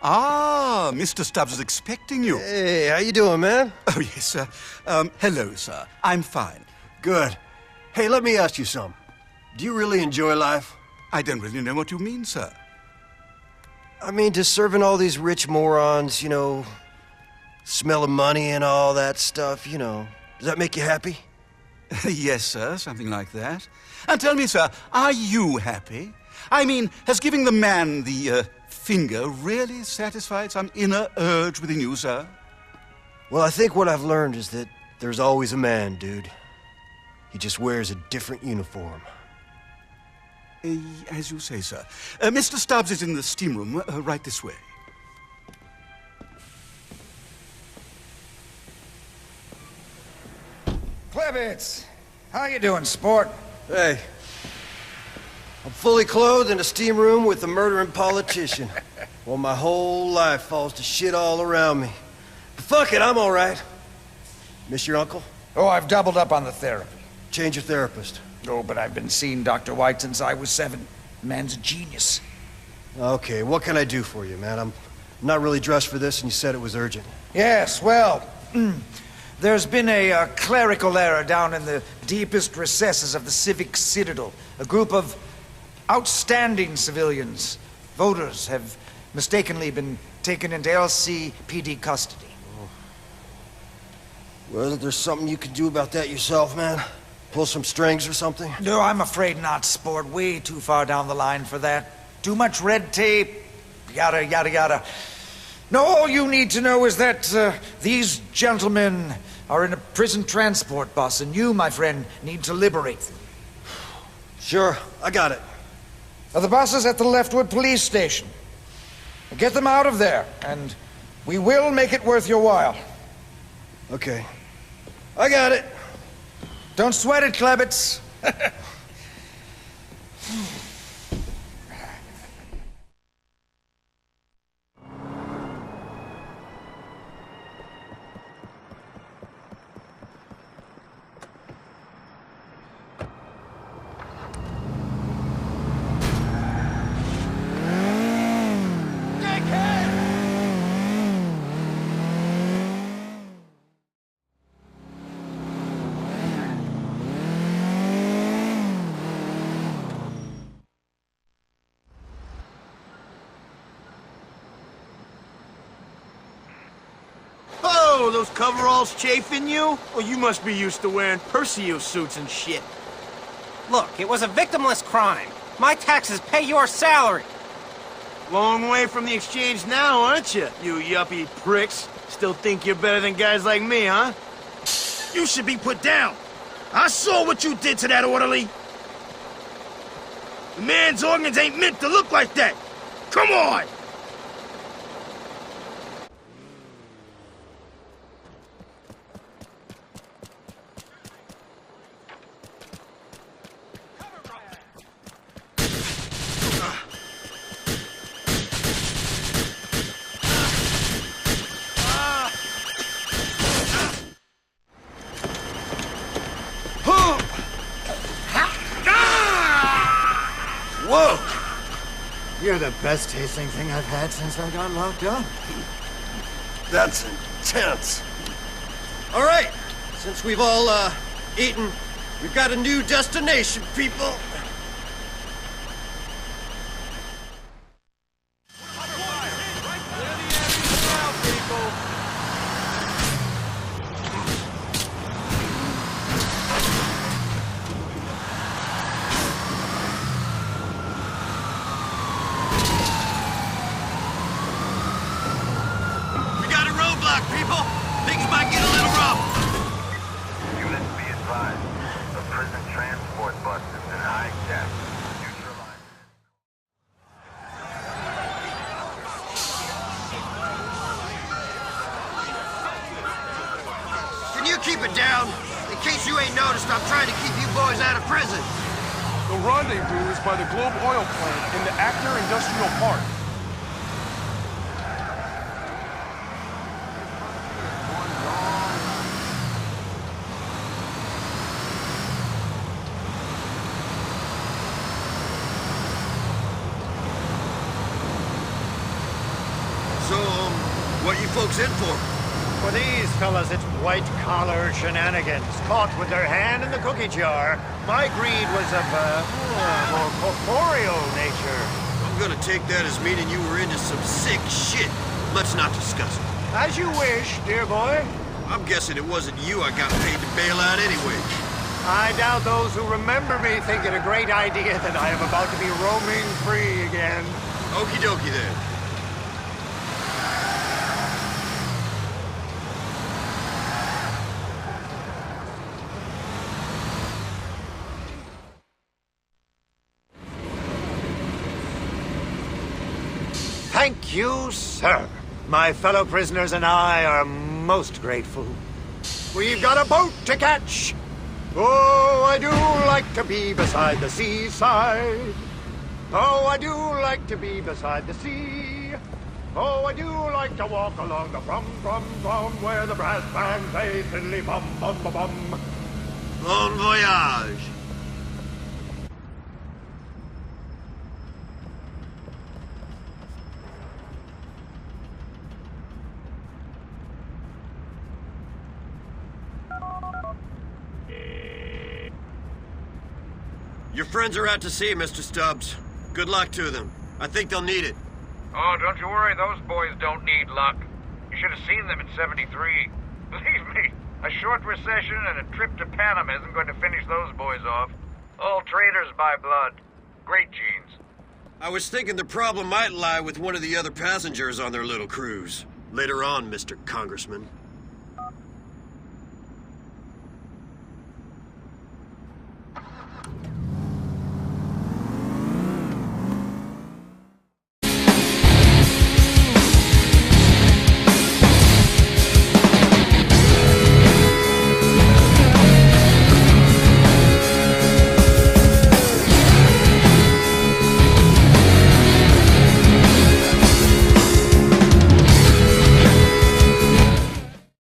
Ah, Mr. Stubbs is expecting you. Hey, how you doing, man? Oh, yes, sir. Hello, sir. I'm fine. Good. Hey, let me ask you something. Do you really enjoy life? I don't really know what you mean, sir. I mean, just serving all these rich morons, you know, smelling money and all that stuff, you know. Does that make you happy? Yes, sir, something like that. And tell me, sir, are you happy? I mean, has giving the man the, finger really satisfied some inner urge within you, sir? Well, I think what I've learned is that there's always a man, dude. He just wears a different uniform. As you say, sir. Mr. Stubbs is in the steam room, right this way. Klebitz! How you doing, sport? Hey. I'm fully clothed in a steam room with a murdering politician. While my whole life falls to shit all around me. But fuck it, I'm alright. Miss your uncle? Oh, I've doubled up on the therapy. Change your therapist. Oh, but I've been seeing Dr. White since I was 7. The man's a genius. Okay, what can I do for you, man? I'm not really dressed for this, and you said it was urgent. Yes, well, there's been a clerical error down in the deepest recesses of the civic citadel. A group of outstanding civilians, voters, have mistakenly been taken into LCPD custody. Well, isn't there something you could do about that yourself, man? Pull some strings or something? No, I'm afraid not, sport. Way too far down the line for that. Too much red tape, yada, yada, yada. No, all you need to know is that these gentlemen are in a prison transport bus, and you, my friend, need to liberate them. Sure, I got it. The bus is at the Leftwood police station. Get them out of there, and we will make it worth your while. Okay. I got it. Don't sweat it, Klebitz. Oh, those coveralls chafing you? Well, you must be used to wearing Perseus suits and shit. Look, it was a victimless crime. My taxes pay your salary. Long way from the exchange now, aren't you, you yuppie pricks? Still think you're better than guys like me, huh? You should be put down. I saw what you did to that orderly. The man's organs ain't meant to look like that. Come on! Whoa! You're the best tasting thing I've had since I got locked up. That's intense. All right, since we've all, eaten, we've got a new destination, people. People, things might get a little rough. Units be advised. The prison transport bus has been hijacked. Neutralize. Can you keep it down? In case you ain't noticed, I'm trying to keep you boys out of prison. The rendezvous is by the Globe Oil Plant in the Actor Industrial Park. are you folks in for? For these fellas, it's white-collar shenanigans, caught with their hand in the cookie jar. My greed was of a more corporeal nature. I'm gonna take that as meaning you were into some sick shit. Let's not discuss it. As you wish, dear boy. I'm guessing it wasn't you I got paid to bail out anyway. I doubt those who remember me think it a great idea that I am about to be roaming free again. Okie dokie then. Thank you, sir. My fellow prisoners and I are most grateful. We've got a boat to catch. Oh, I do like to be beside the seaside. Oh, I do like to be beside the sea. Oh, I do like to walk along the from, where the brass band plays fiddly bum, bum, bum, bum. Bon voyage. Your friends are out to sea, Mr. Stubbs. Good luck to them. I think they'll need it. Oh, don't you worry, those boys don't need luck. You should have seen them in '73. Believe me, a short recession and a trip to Panama isn't going to finish those boys off. All traders by blood. Great genes. I was thinking the problem might lie with one of the other passengers on their little cruise. Later on, Mr. Congressman.